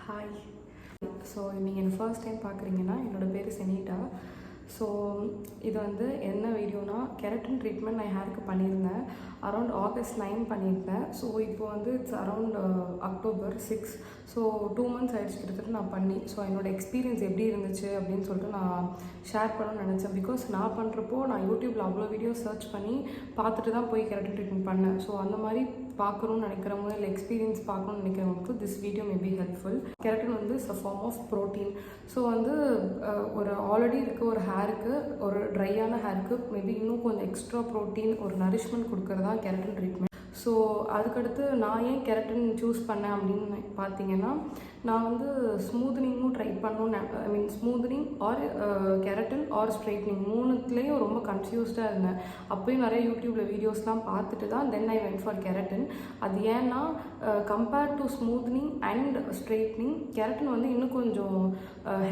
Hi. So நீங்கள் என் first time பார்க்குறீங்கன்னா என்னோடய பேர் செனிட்டா. ஸோ இது வந்து என்ன வீடியோனா, கெரட்டின் ட்ரீட்மெண்ட் நான் ஹேருக்கு பண்ணியிருந்தேன். அரௌண்ட் ஆகஸ்ட் 9 பண்ணியிருந்தேன். ஸோ இப்போ வந்து it's around October 6. So 2 months ஆகிடுச்சு கிட்டத்தட்ட நான் பண்ணி. ஸோ என்னோடய எக்ஸ்பீரியன்ஸ் எப்படி இருந்துச்சு அப்படின்னு சொல்லிட்டு நான் ஷேர் பண்ணணும்னு நினச்சேன். பிகாஸ் நான் பண்ணுறப்போ நான் யூடியூப்பில் அவ்வளோ வீடியோ சர்ச் பண்ணி பார்த்துட்டு தான் போய் கெரட்டின் ட்ரீட்மெண்ட் பண்ணேன். ஸோ அந்த மாதிரி பார்க்கணும்னு நினைக்கிறவங்க இல்லை எக்ஸ்பீரியன்ஸ் பார்க்கணும்னு நினைக்கிறவங்களுக்கு this video may be helpful. Keratin வந்து it's a form of protein. So வந்து ஒரு ஆல்ரெடி இருக்க ஒரு ஹேருக்கு, ஒரு ட்ரையான ஹேருக்கு மேபி இன்னும் கொஞ்சம் எக்ஸ்ட்ரா ப்ரோட்டீன், ஒரு நரிஷ்மெண்ட் கொடுக்கறது தான் கெரட்டின் ட்ரீட்மெண்ட். ஸோ அதுக்கடுத்து நான் ஏன் கெரட்டின் சூஸ் பண்ணேன் அப்படின்னு பார்த்தீங்கன்னா, நான் வந்து ஸ்மூத்னிங்கும் ட்ரை பண்ணணும்னு smoothening or keratin or straightening மூணுத்துலேயும் ரொம்ப கன்ஃபியூஸ்டாக இருந்தேன். அப்போயும் நிறைய யூடியூப்பில் வீடியோஸ்லாம் பார்த்துட்டு தான் then I went for keratin. அது ஏன்னா compared to smoothening and straightening, keratin வந்து இன்னும் கொஞ்சம்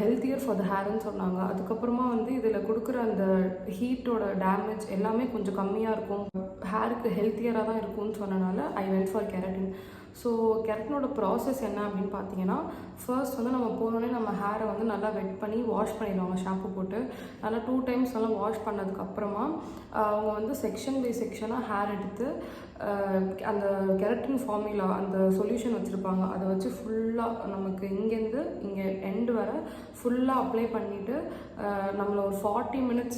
ஹெல்த்தியர் ஃபார் த ஹேர்னு சொன்னாங்க. அதுக்கப்புறமா வந்து இதில் கொடுக்குற அந்த ஹீட்டோட டேமேஜ் எல்லாமே கொஞ்சம் கம்மியாக இருக்கும், ஹேருக்கு ஹெல்த்தியராக தான் இருக்கும்னு சொன்னனால I went for keratin. So கெரட்டினோட ப்ராசஸ் என்ன அப்படின்னு பார்த்தீங்கன்னா, ஃபர்ஸ்ட் வந்து நம்ம போனோடனே நம்ம ஹேரை வந்து நல்லா வெட் பண்ணி வாஷ் பண்ணிடுவாங்க ஷாம்பு போட்டு. நல்லா 2 times நல்லா வாஷ் பண்ணதுக்கப்புறமா அவங்க வந்து செக்ஷன் பை செக்ஷனாக ஹேர் எடுத்து அந்த கெரட்டின் ஃபார்முலா, அந்த சொல்யூஷன் வச்சுருப்பாங்க, அதை வச்சு ஃபுல்லாக நமக்கு இங்கேருந்து இங்கே எண்டு வர ஃபுல்லாக அப்ளை பண்ணிவிட்டு நம்மளை ஒரு 40 minutes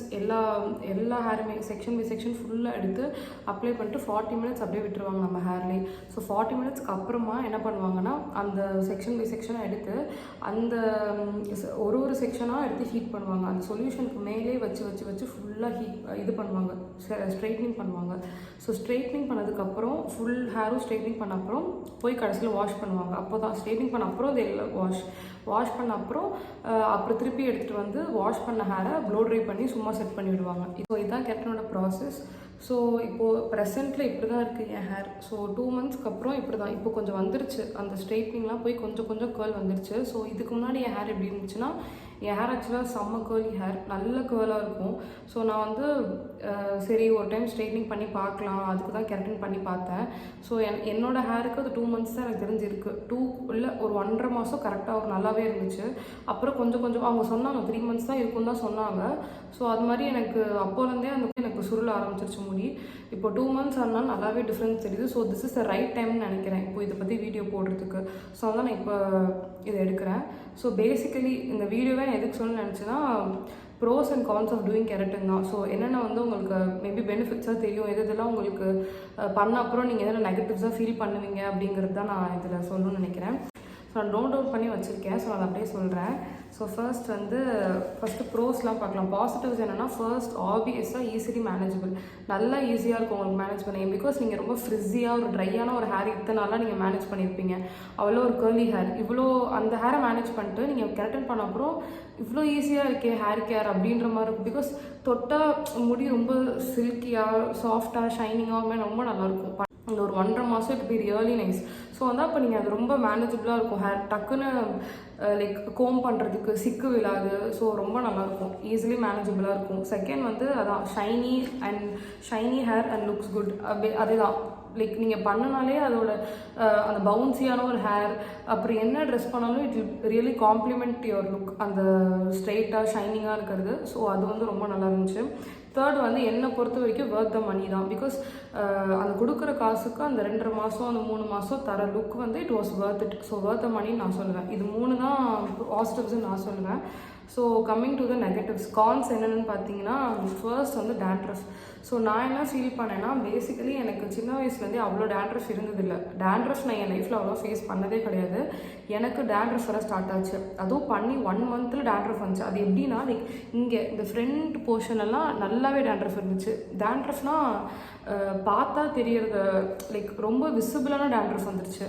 எல்லா ஹேருமே செக்ஷன் பை செக்ஷன் ஃபுல்லாக எடுத்து அப்ளை பண்ணிட்டு 40 minutes அப்படியே விட்டுருவாங்க நம்ம ஹேர்லேயே. ஸோ 40 minutesக்கு அப்புறமா என்ன பண்ணுவாங்கன்னா, அந்த செக்ஷன் பை செக்ஷனாக எடுத்து அந்த ஒரு செக்ஷனாக எடுத்து ஹீட் பண்ணுவாங்க. அந்த சொல்யூஷனுக்கு மேலே வச்சு ஃபுல்லாக இது பண்ணுவாங்க, ஸ்ட்ரைட்னிங் பண்ணுவாங்க. ஸோ ஸ்ட்ரைட்னிங் பண்ணதுக்கப்புறம் ஃபுல் ஹேரும் ஸ்ட்ரைட்னிங் பண்ண அப்புறம் போய் கடைசியில் வாஷ் பண்ணுவாங்க. அப்போ தான் ஸ்ட்ரைட்னிங் பண்ண அப்புறம் அது வாஷ் பண்ண அப்புறம் திருப்பி எடுத்துகிட்டு வந்து வாஷ் பண்ண ஹேரை ப்ளோ ட்ரை பண்ணி சும்மா செட் பண்ணி விடுவாங்க. இப்போ இதுதான் கெரட்டினோட ப்ராசஸ். ஸோ இப்போது ப்ரெசென்ட்டில் இப்படி தான் இருக்குது என் ஹேர். ஸோ 2 monthsக்கு அப்புறம் இப்படி தான், இப்போ கொஞ்சம் வந்துருச்சு, அந்த ஸ்ட்ரைட்னிங்லாம் போய் கொஞ்சம் கேர்ள் வந்துருச்சு. ஸோ இதுக்கு முன்னாடி என் ஹேர் எப்படி இருந்துச்சுன்னா, என் ஹேர் ஆக்சுவலாக செம்ம கேர்லி ஹேர், நல்ல கேர்லாக இருக்கும். ஸோ நான் வந்து சரி ஒரு டைம் ஸ்ட்ரைட்னிங் பண்ணி பார்க்கலாம், அதுக்கு தான் கெரட்டின் பண்ணி பார்த்தேன். ஸோ என்னோடய ஹேருக்கு அது 2 months தான் எனக்கு தெரிஞ்சிருக்கு. 2 இல்லை ஒரு 1.5 மாதம் கரெக்டாக ஒரு நல்லாவே இருந்துச்சு. அப்புறம் கொஞ்சம் அவங்க சொன்னாங்க 3 months தான் இருக்குன்னு தான் சொன்னாங்க. ஸோ அது மாதிரி எனக்கு அப்போலேருந்தே எனக்கு சுருள ஆரம்பிச்சிருச்சு முடி. இப்போ 2 months ஆனாலும் நல்லாவே டிஃப்ரென்ஸ் தெரியுது. So this is the right டைம்னு நினைக்கிறேன் இப்போ இதை பற்றி வீடியோ போடுறதுக்கு. ஸோ அதான் நான் இப்போ இதை எடுக்கிறேன். ஸோ பேசிக்கலி இந்த வீடியோவை எதுக்கு சொல்லணும்னு நினச்சேன்னா, pros and cons of doing keratin தான். ஸோ என்னென்ன வந்து உங்களுக்கு மேபி பெனிஃபிட்ஸாக தெரியும், இதெல்லாம் உங்களுக்கு பண்ண அப்புறம் நீங்கள் எதனா நெகட்டிவ்ஸாக ஃபீல் பண்ணுவீங்க அப்படிங்கிறது தான் நான் இதில் சொல்லணும்னு நினைக்கிறேன். ஸோ நான் நோட் டவுன் பண்ணி வச்சுருக்கேன். ஸோ நான் அப்படியே சொல்கிறேன். ஸோ ஃபஸ்ட்டு ப்ரோஸ்லாம் பார்க்கலாம். பாசிட்டிவ்ஸ் என்னென்னா, ஃபர்ஸ்ட் ஆப்வியஸாக ஈஸிலி மேனேஜபிள், நல்லா ஈஸியாக இருக்கும் உங்களுக்கு மேனேஜ் பண்ணி. பிகாஸ் நீங்கள் ரொம்ப ஃப்ரிஸியாக ஒரு ட்ரையான ஒரு ஹேர் இத்தனை நாளாக நீங்கள் மேனேஜ் பண்ணியிருப்பீங்க, அவ்வளோ ஒரு கேர்லி ஹேர், இவ்வளோ அந்த ஹேரை மேனேஜ் பண்ணிட்டு நீங்கள் கெரட்டின் பண்ண அப்புறம் இவ்வளோ ஈஸியாக இருக்கே ஹேர் கேர் அப்படின்ற மாதிரி இருக்கும். பிகாஸ் தொட்டால் முடி ரொம்ப சில்கியாக, சாஃப்டாக, ஷைனிங்காக ரொம்ப நல்லாயிருக்கும். அந்த ஒரு 1.5 மாதம் it be really nice. So வந்து அப்போ நீங்கள் அது ரொம்ப மேனேஜபிளாக இருக்கும். ஹேர் டக்குன்னு லைக் கோம் பண்ணுறதுக்கு சிக்கு விழாது. ஸோ ரொம்ப நல்லாயிருக்கும், ஈஸிலி மேனேஜபிளாக இருக்கும். செகண்ட் வந்து அதான் shiny hair and looks good. அதுதான் லைக் நீங்கள் பண்ணனாலே அதோட அந்த பவுன்சியான ஒரு ஹேர், அப்புறம் என்ன ட்ரெஸ் பண்ணாலும் it really compliment your look, அந்த ஸ்ட்ரெயிட்டாக ஷைனிங்காக இருக்கிறது. ஸோ அது வந்து ரொம்ப நல்லா இருந்துச்சு. தேர்ட் வந்து என்னை பொறுத்த வரைக்கும் வர்த் த மணி தான். பிகாஸ் அந்த கொடுக்குற காசுக்கு அந்த 2.5 மாதம் அந்த 3 மாதம் தர லுக் வந்து it was worth it. So worth the மணின்னு நான் சொல்லுவேன். இது 3 தான் பாசிட்டிவ்ஸ்ன்னு நான் சொல்லுவேன். So coming to the negatives, cons என்னென்னு பார்த்தீங்கன்னா, ஃபர்ஸ்ட் வந்து டேண்ட்ரஃப். ஸோ நான் என்ன ஃபீல் பண்ணேன்னா, பேசிக்கலி எனக்கு சின்ன வயசுலேருந்தே அவ்வளோ டேண்ட்ரஃப் இருந்ததில்லை. டேண்ட்ரஃப் நான் என் லைஃப்பில் அவ்வளோ ஃபேஸ் பண்ணதே கிடையாது. எனக்கு டேண்ட்ரஃப் வர ஸ்டார்ட் ஆச்சு. அதுவும் பண்ணி 1 monthல டேண்ட்ரஃப் வந்துச்சு. அது எப்படின்னா, லைக் இங்கே இந்த ஃப்ரண்ட் போர்ஷனெல்லாம் நல்லாவே டேண்ட்ரஃப் இருந்துச்சு. டேண்ட்ரஃப்னால் பார்த்தா தெரியறது, லைக் ரொம்ப விசிபிளான டேண்ட்ரஃப் வந்துருச்சு.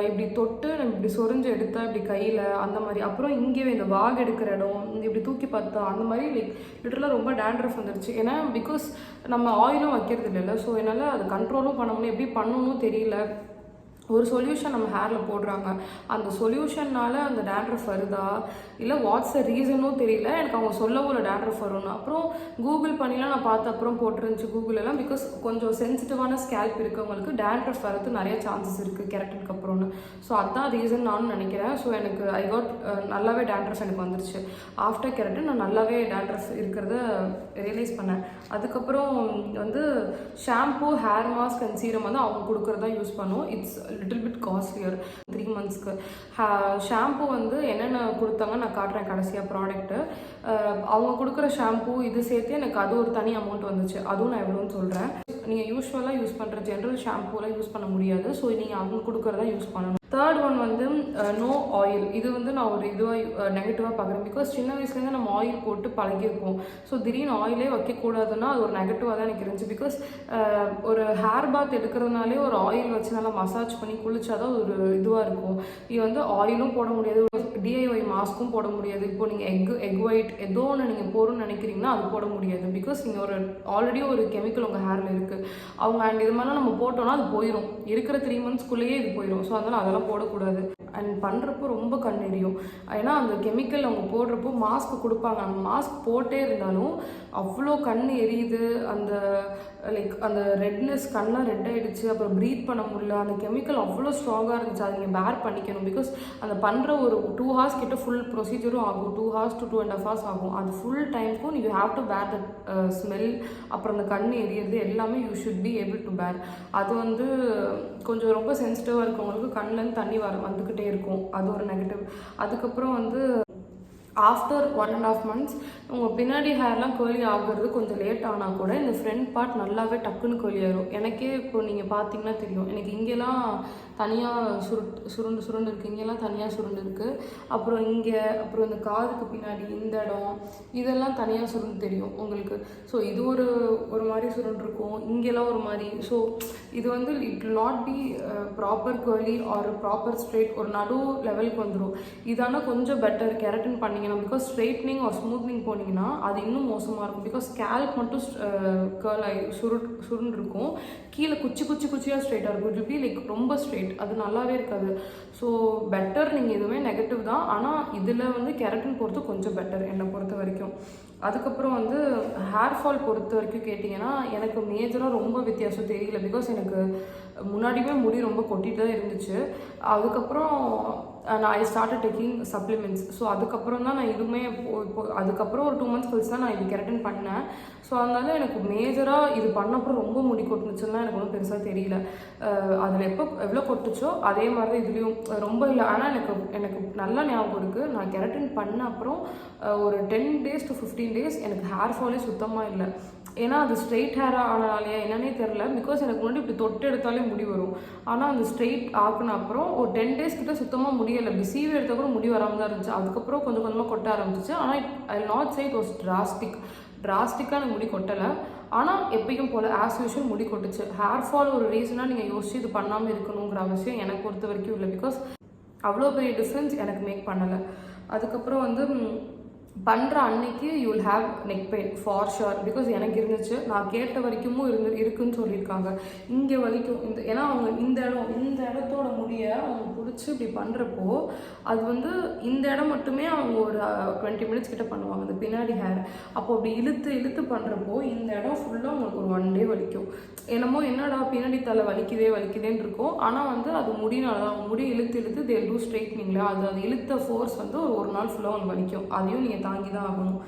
இப்படி தொட்டு நம்ம இப்படி சொரிஞ்சு எடுத்தா இப்படி கையில் அந்த மாதிரி, அப்புறம் இங்கே இந்த வாக் எடுக்கிற இடம் இப்படி தூக்கி பார்த்தா அந்த மாதிரி லைக் லிட்டரலாக ரொம்ப டேண்ட்ரஃப் வந்துருச்சு. ஏன்னா பிகாஸ் நம்ம ஆயிலும் வைக்கிறது இல்லைல்ல. ஸோ என்னால் அது கண்ட்ரோலும் பண்ண முடியும், எப்படி பண்ணணும்னு தெரியல. ஒரு சொல்யூஷன் நம்ம ஹேரில் போடுறாங்க, அந்த சொல்யூஷன்னால அந்த டேண்ட்ரஃப் வருதா இல்லை வாட்ஸ் த ரீசனும் தெரியல. எனக்கு அவங்க சொல்லவும் இல்லை டேண்ட்ரஃப் வரும்னு. அப்புறம் கூகுள் பண்ணிலாம் நான் பார்த்த அப்புறம் போட்டுருந்துச்சு கூகுளெல்லாம். பிகாஸ் கொஞ்சம் சென்சிட்டிவான ஸ்கேல்ப் இருக்கவங்களுக்கு டேண்ட்ரஃப் வரது நிறைய சான்சஸ் இருக்குது கெரட்டினுக்கு அப்புறம்னு. ஸோ அதுதான் ரீசன் நான் நினைக்கிறேன். ஸோ எனக்கு ஐ காட் நல்லாவே டேண்ட்ரஃப் எனக்கு வந்துருச்சு. ஆஃப்டர் கெரட்டின் நான் நல்லாவே டேண்ட்ரஃப் இருக்கிறத ரியலைஸ் பண்ணேன். அதுக்கப்புறம் வந்து shampoo, hair mask and serum வந்து அவங்க கொடுக்குறதா யூஸ் பண்ணுவோம். இட்ஸ் லிட்டில் பிட் காஸ்ட்லியர் 3 monthsக்கு. ஷாம்பூ வந்து என்னென்ன கொடுத்தாங்க நான் காட்டுறேன் கடைசியாக ப்ராடக்ட்டு. அவங்க கொடுக்குற ஷாம்பூ இது சேர்த்து எனக்கு அது ஒரு தனி அமௌண்ட் வந்துச்சு. அதுவும் நான் எவ்வளோன்னு சொல்கிறேன். நீங்கள் யூஸ்வலாக யூஸ் பண்ணுற ஜென்ரல் ஷாம்பூலாம் யூஸ் பண்ண முடியாது. ஸோ நீங்கள் அவங்க கொடுக்குறதா யூஸ் பண்ணணும். தேர்ட் ஒன் வந்து நோ ஆயில். இது வந்து நான் ஒரு இதுவாக நெகட்டிவாக பார்க்குறேன். பிகாஸ் சின்ன வயசுலேருந்து நம்ம ஆயில் போட்டு பழகியிருப்போம். ஸோ திடீர்னு ஆயிலே வைக்கக்கூடாதுன்னா அது ஒரு நெகட்டிவாக தான் எனக்கு இருந்துச்சு. பிகாஸ் ஒரு ஹேர் பாத் எடுக்கிறதுனாலே ஒரு ஆயில் வச்சு நல்லா மசாஜ் பண்ணி குளிச்சாதான் ஒரு இதுவாக இருக்கும். இது வந்து ஆயிலும் போட முடியாது, டிஐஒய் மாஸ்க்கும் போட முடியாது. இப்போ நீங்கள் எக் ஒயிட் ஏதோ ஒன்று நீங்கள் போடணும்னு நினைக்கிறீங்கன்னா அது போட முடியாது. பிகாஸ் நீங்கள் ஒரு ஆல்ரெடி ஒரு கெமிக்கல் உங்கள் ஹேரில் இருக்குது. அவங்க அண்ட் இது மாதிரிலாம் நம்ம போட்டோம்னா அது போயிடும். இருக்கிற 3 monthsக்குள்ளேயே இது போயிடும். ஸோ அதனால் அதெல்லாம் போடக்கூடாது. அண்ட் பண்ணுறப்போ ரொம்ப கண் எரியும். ஏன்னா அந்த கெமிக்கல் அவங்க போடுறப்போ மாஸ்க் கொடுப்பாங்க. அந்த மாஸ்க் போட்டே இருந்தாலும் அவ்வளோ கண் எரியுது. அந்த லைக் அந்த ரெட்னஸ் கண்ணெலாம் ரெட் ஆகிடுச்சு. அப்புறம் ப்ரீத் பண்ண முடியல. அந்த கெமிக்கல் அவ்வளோ ஸ்ட்ராங்காக இருந்துச்சு. அதை நீங்கள் பேர் பண்ணிக்கணும். பிகாஸ் அந்த பண்ணுற ஒரு 2 hours கிட்ட ஃபுல் ப்ரொசீஜரும் ஆகும். 2 hours to 2.5 hours ஆகும். அது ஃபுல் டைமுக்கும் யூ ஹேவ் டு பேர் தட் ஸ்மெல். அப்புறம் அந்த கண் எரியுது எல்லாமே you should be able to பேர். அது வந்து கொஞ்சம் ரொம்ப சென்சிட்டிவாக இருக்கவங்களுக்கு கண்ணிலேருந்து தண்ணி வந்துக்கிட்டே இருக்கும். அது ஒரு நெகட்டிவ். அதுக்கப்புறம் வந்து ஆஃப்டர் 1.5 months உங்கள் பின்னாடி ஹேர்லாம் கேர்லி ஆகுறது கொஞ்சம் லேட் ஆனால் கூட இந்த ஃப்ரண்ட் பார்ட் நல்லாவே டக்குன்னு கேர்லி ஆயிடும். எனக்கே இப்போ நீங்கள் பார்த்தீங்கன்னா தெரியும். எனக்கு இங்கெல்லாம் தனியாக சுருண்டு இருக்குது. இங்கெல்லாம் தனியாக சுருண்டு இருக்குது. அப்புறம் இங்கே, அப்புறம் இந்த காதுக்கு பின்னாடி இந்த இடம் இதெல்லாம் தனியாக சுருண்டு தெரியும் உங்களுக்கு. ஸோ இது ஒரு மாதிரி சுருண்டு இருக்கும். இங்கெல்லாம் ஒரு மாதிரி. ஸோ இது வந்து it will not be proper girly R proper straight. ஒரு நடு லெவலுக்கு வந்துடும். இதான கொஞ்சம் பெட்டர் கெரட்டின் பண்ணிங்கன்னா. பிகாஸ் ஸ்ட்ரெயிட்னிங் ஆர் ஸ்மூத்னிங் போனீங்கன்னா அது இன்னும் மோசமாக இருக்கும். பிகாஸ் ஸ்கேல்ப் மட்டும் கேர்ல் ஆகி சுருண்டு இருக்கும். கீழே குச்சியாக ஸ்ட்ரெயிட்டாக இருக்கும். இட் வில் பி லைக் ரொம்ப ஸ்ட்ரெயிட். அது நல்லாவே இருக்காது. So better. நீங்கள் எதுவுமே நெகட்டிவ் தான். ஆனால் இதில் வந்து கெரட்டின் பொறுத்து கொஞ்சம் பெட்டர் என்னை பொறுத்த வரைக்கும். அதுக்கப்புறம் வந்து ஹேர் ஃபால் பொறுத்த வரைக்கும் கேட்டிங்கன்னா எனக்கு மேஜராக ரொம்ப வித்தியாசம் தெரியல. பிகாஸ் எனக்கு முன்னாடியுமே முடி ரொம்ப கொட்டிட்டு தான் இருந்துச்சு. அதுக்கப்புறம் நான் I started taking supplements. So அதுக்கப்புறம் தான் நான் இதுவுமே இப்போ அதுக்கப்புறம் ஒரு 2 months கழிச்சு தான் நான் இது கெரட்டின் பண்ணேன். ஸோ அதனால எனக்கு மேஜராக இது பண்ணப்பறம் ரொம்ப முடி கொட்டுனுச்சுன்னா எனக்கு ஒன்றும் பெருசாக தெரியல. அதில் எவ்வளோ கொட்டுச்சோ அதே மாதிரி தான் இதுலேயும் ரொம்ப இல்லை. ஆனால் எனக்கு நல்லா ஞாபகம் இருக்குது. நான் கெரட்டின் பண்ண அப்புறம் ஒரு 10 days to 15 days எனக்கு ஹேர் ஃபாலே சுத்தமாக இல்லை. ஏன்னா அது ஸ்ட்ரெயிட் ஹேராக ஆனாலையா என்னன்னே தெரில. பிகாஸ் எனக்கு முன்னாடி இப்படி தொட்டு எடுத்தாலே முடி வரும். ஆனால் அந்த ஸ்ட்ரெயிட் ஆக்குன அப்புறம் ஒரு 10 days கிட்ட சுத்தமாக முடியலை. இப்படி சீவி எடுத்த கூட முடி வராமல் தான் இருந்துச்சு. அதுக்கப்புறம் கொஞ்சம் கொஞ்சமாக கொட்ட ஆரம்பிச்சிச்சு. ஆனால் I not say it was டிராஸ்டிக்காக எனக்கு முடி கொட்டலை. ஆனால் எப்பயும் போல் ஆஸ் யூஷுவல் முடி கொட்டுச்சு. ஹேர் ஃபால் ஒரு ரீசனாக நீங்கள் யோசிச்சு இது பண்ணாமல் இருக்கணுங்கிற அவசியம் எனக்கு பொறுத்த வரைக்கும் இல்லை. பிகாஸ் அவ்வளோ பெரிய டிஃப்ரென்ஸ் எனக்கு மேக் பண்ணலை. அதுக்கப்புறம் வந்து பண்ணுற அன்னைக்கு you will have neck pain for sure. Because எனக்கு இருந்துச்சு. நான் கேட்ட வரைக்கும் இருக்குன்னு சொல்லியிருக்காங்க. இங்கே வலிக்கும். ஏன்னா அவங்க இந்த இடத்தோட முடியை அவங்க பிடிச்சி இப்படி பண்ணுறப்போ அது வந்து இந்த இடம் மட்டுமே அவங்க ஒரு 20 minutes கிட்ட பண்ணுவாங்க அந்த பின்னாடி ஹேர். அப்போ அப்படி இழுத்து பண்ணுறப்போ இந்த இடம் ஃபுல்லாக உங்களுக்கு ஒரு 1 day வலிக்கும். என்னடா பின்னாடி தலை வலிக்குதேன்னு இருக்கும். ஆனால் வந்து அது முடினால தான். அவங்க முடி இழுத்து தே டூ ஸ்ட்ரைட்னிங்களா. அது இழுத்த ஃபோர்ஸ் வந்து ஒரு நாள் ஃபுல்லாக அவங்க வலிக்கும். அதையும் நீங்கள் தாங்கி தான் ஆகணும்.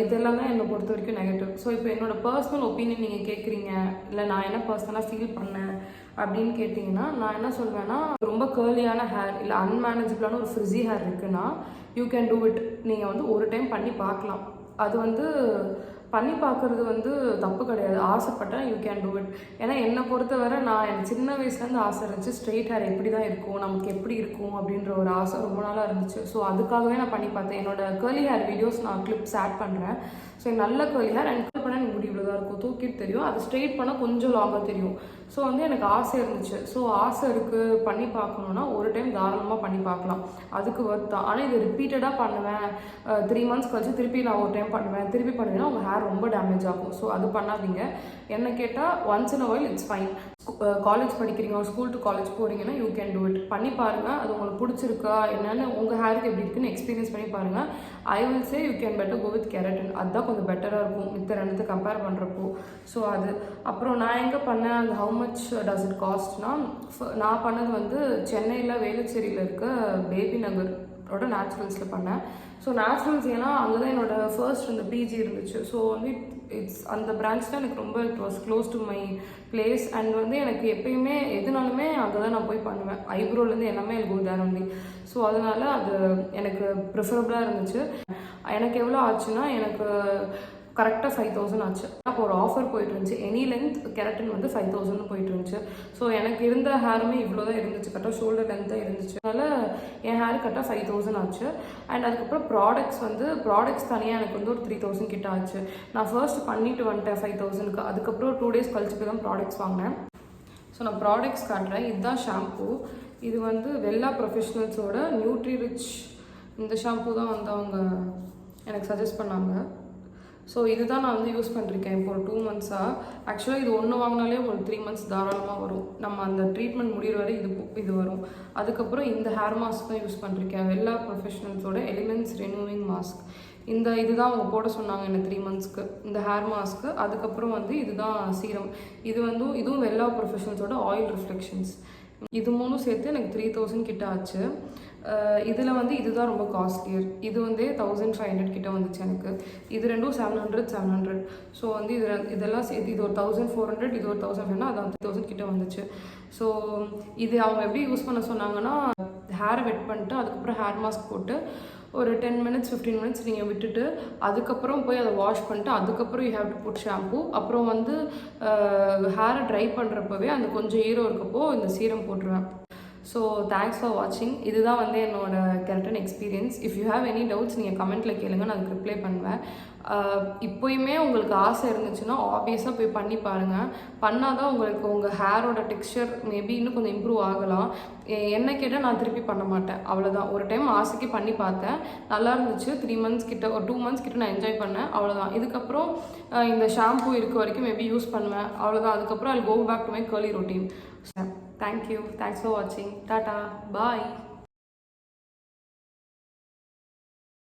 இதெல்லாம் தான் என்னை பொறுத்த வரைக்கும் நெகட்டிவ். ஸோ இப்போ என்னோட பர்சனல் ஒப்பீனியன் நீங்கள் கேட்குறீங்க, இல்லை நான் என்ன பர்சனலாக ஃபீல் பண்ணேன் அப்படின்னு கேட்டிங்கன்னா நான் என்ன சொல்வேன்னா, ரொம்ப கேர்லியான ஹேர் இல்லை அன்மேனேஜபிளான ஒரு ஃப்ரிஸி ஹேர் இருக்குன்னா யூ கேன் டூ இட். நீங்கள் வந்து ஒரு டைம் பண்ணி பார்க்கலாம். அது வந்து பண்ணி பார்க்குறது வந்து தப்பு கிடையாது. ஆசைப்பட்டேன் யூ கேன் டூ இட். ஏன்னா என்னை பொறுத்தவரை நான் எனக்கு சின்ன வயசுலேருந்து ஆசை இருந்துச்சு. ஸ்ட்ரெயிட் ஹேர் எப்படி தான் இருக்கும், நமக்கு எப்படி இருக்கும் அப்படின்ற ஒரு ஆசை ரொம்ப நாளாக இருந்துச்சு. ஸோ அதுக்காகவே நான் பண்ணி பார்த்தேன். என்னோட கேர்லி ஹேர் வீடியோஸ் நான் கிளிப்ஸ் ஆட் பண்ணுறேன். ஸோ நல்ல கேர்லி ஹேர் அண்ட் பண்ணால் எனக்கு முடி இவ்வளோ தான் இருக்கும். தூக்கிட்டு தெரியும். அது ஸ்ட்ரெயிட் பண்ணால் கொஞ்சம் லாங்காக தெரியும். ஸோ வந்து எனக்கு ஆசை இருந்துச்சு. ஸோ ஆசை இருக்குது பண்ணி பார்க்கணுன்னா ஒரு டைம் தாராளமாக பண்ணி பார்க்கலாம், அதுக்கு ஒர்த் தான். ஆனால் இது ரிப்பீட்டடாக பண்ணுவேன், 3 months கழிச்சு திருப்பி நான் ஒரு டைம் பண்ணுவேன், திருப்பி பண்ணுவேன்னா உங்கள் ஹேர் ரொம்ப டேமேஜ் ஆகும். ஸோ அது பண்ணாதீங்க. என்ன கேட்டால் once in a while it's fine. College படிக்கிறீங்க, ஒரு ஸ்கூல் டு காலேஜ் போகிறீங்கன்னா யூ கேன் டூ இட். பண்ணி பாருங்கள், அது உங்களுக்கு பிடிச்சிருக்கா என்னென்னு, உங்கள் ஹேருக்கு எப்படி இருக்குன்னு எக்ஸ்பீரியன்ஸ் பண்ணி பாருங்கள். I will say you can better go with keratin. அதுதான் கொஞ்சம் பெட்டராக இருக்கும் மித்த ரெண்டுத்தை கம்பேர் பண்ணுறப்போ. ஸோ அது அப்புறம் நான் எங்கே பண்ணேன், அந்த ஹவு மச் டஸ் இட் காஸ்ட்னா, நான் பண்ணது வந்து சென்னையில் வேலுச்சேரியில் இருக்க பேபி நகரோட நேச்சுரல்ஸில் பண்ணேன். ஸோ நேச்சுரல்ஸ் ஏன்னா அங்கே தான் என்னோடய ஃபர்ஸ்ட் இந்த பிஜி இருந்துச்சு. ஸோ வந்து இட்ஸ் அந்த பிரான்ச் தான் எனக்கு ரொம்ப it was close to my place. And வந்து எனக்கு எப்பயுமே எதுனாலுமே அங்கே தான் நான் போய் பண்ணுவேன். ஐப்ரோலேருந்து எல்லாமே எனக்கு ஒரு தேர் ஒன்லி. ஸோ அதனால் அது எனக்கு ப்ரிஃபரபுளாக இருந்துச்சு. எனக்கு எவ்வளோ ஆச்சுன்னா, எனக்கு கரெக்டாக 5000 ஆச்சு. அப்போ ஒரு ஆஃபர் போயிட்டு இருந்துச்சு, எனி லென்த் கெரட்டின் வந்து 5000 போயிட்டு இருந்துச்சு. ஸோ எனக்கு இருந்த ஹேருமே இவ்வளோ தான் இருந்துச்சு, கரெக்டாக ஷோல்டர் லென்த்தாக இருந்துச்சு. அதனால் என் ஹேர் கரெக்டாக 5000 ஆச்சு. அண்ட் அதுக்கப்புறம் ப்ராடக்ட்ஸ் தனியாக எனக்கு வந்து ஒரு 3000 கிட்ட ஆச்சு. நான் ஃபர்ஸ்ட் பண்ணிட்டு வந்துட்டேன் 5000க்கு. அதுக்கப்புறம் 2 days கழிச்சு போய் தான் ப்ராடக்ட்ஸ் வாங்கினேன். ஸோ நான் ப்ராடக்ட்ஸ் காட்டுறேன். இதுதான் ஷாம்பூ. இது வந்து வெல்லா ப்ரொஃபஷனல்ஸோட நியூட்ரி ரிச் இந்த ஷாம்பூ தான் வந்து அவங்க எனக்கு சஜஸ்ட் பண்ணாங்க. ஸோ இதுதான் நான் வந்து யூஸ் பண்ணிருக்கேன் இப்போ ஒரு 2 months-ஆக. ஆக்சுவலாக இது ஒன்று வாங்கினாலே உங்களுக்கு 3 months தாராளமாக வரும். நம்ம அந்த ட்ரீட்மெண்ட் முடிகிற வரை இது வரும். அதுக்கப்புறம் இந்த ஹேர் மாஸ்க் தான் யூஸ் பண்ணிருக்கேன், வெல்லா ப்ரொஃபஷனல்ஸோட எலிமெண்ட்ஸ் ரினூவிங் மாஸ்க். இதுதான் அவங்க போட சொன்னாங்க என்ன 3 months-க்கு, இந்த ஹேர் மாஸ்க்கு. அதுக்கப்புறம் வந்து இதுதான் சீரம். இதுவும் வெல்லா ப்ரொஃபஷனல்ஸோட ஆயில் ரிஃப்ளெக்ஷன்ஸ். இது மூணும் சேர்த்து எனக்கு 3000 கிட்ட ஆச்சு. இதில் வந்து இதுதான் ரொம்ப காஸ்ட்லியர். இது வந்து 1500 கிட்ட வந்துச்சு எனக்கு. இது ரெண்டும் 700. ஸோ வந்து இதெல்லாம் சேர்த்து இது ஒரு 1400, இது ஒரு 1500, அது 1000 கிட்ட வந்துச்சு. ஸோ இது அவங்க எப்படி யூஸ் பண்ண சொன்னாங்கன்னா, ஹேரை வெட் பண்ணிட்டு அதுக்கப்புறம் ஹேர் மாஸ்க் போட்டு ஒரு 10 minutes 15 minutes நீங்கள் விட்டுட்டு அதுக்கப்புறம் போய் அதை வாஷ் பண்ணிட்டு அதுக்கப்புறம் you have to put shampoo. அப்புறம் வந்து ஹேரை ட்ரை பண்ணுறப்பவே அந்த கொஞ்சம் ஈரம் இருக்கப்போ இந்த சீரம் போட்டுருவேன். ஸோ தேங்க்ஸ் ஃபார் வாட்சிங். இதுதான் வந்து என்னோட keratin experience. If you have any doubts நீங்கள் கமெண்ட்டில் கேளுங்க, நான் அதுக்கு ரிப்ளை பண்ணுவேன். இப்போயுமே உங்களுக்கு ஆசை இருந்துச்சுன்னா ஆப்வியஸாக போய் பண்ணி பாருங்கள். பண்ணால் தான் உங்களுக்கு உங்கள் ஹேரோட டெக்ஸ்சர் மேபி இன்னும் கொஞ்சம் இம்ப்ரூவ் ஆகலாம். என்ன கேட்டால் நான் திருப்பி பண்ண மாட்டேன், அவ்வளோதான். ஒரு டைம் ஆசைக்கு பண்ணி பார்த்தேன், நல்லா இருந்துச்சு. 3 months கிட்ட ஒரு 2 months கிட்ட நான் என்ஜாய் பண்ணேன், அவ்வளோதான். இதுக்கப்புறம் இந்த ஷாம்பூ இருக்க வரைக்கும் மேபி யூஸ் பண்ணுவேன், அவ்வளோதான். அதுக்கப்புறம் I'll go back to my curly routine. Thank you. Thanks for watching. Tata. Bye.